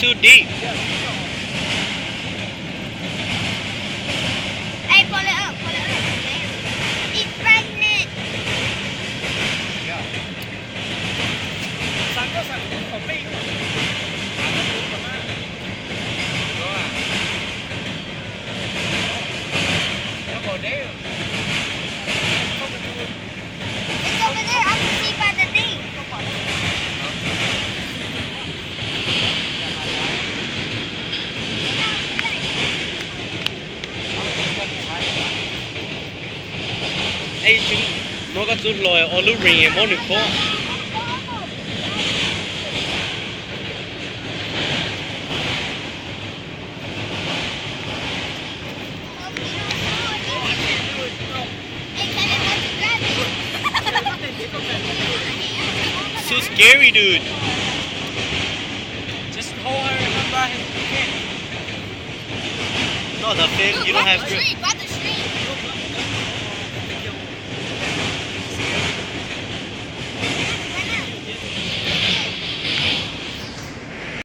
too deep. Hey, pull it up. It's pregnant. It's over there. I can see by the thing. Ê, nó có chút lòi ở lúc rình em muốn được khó. So scary, dude. Just hold her and run by him. No, the fin, you don't have grip. By the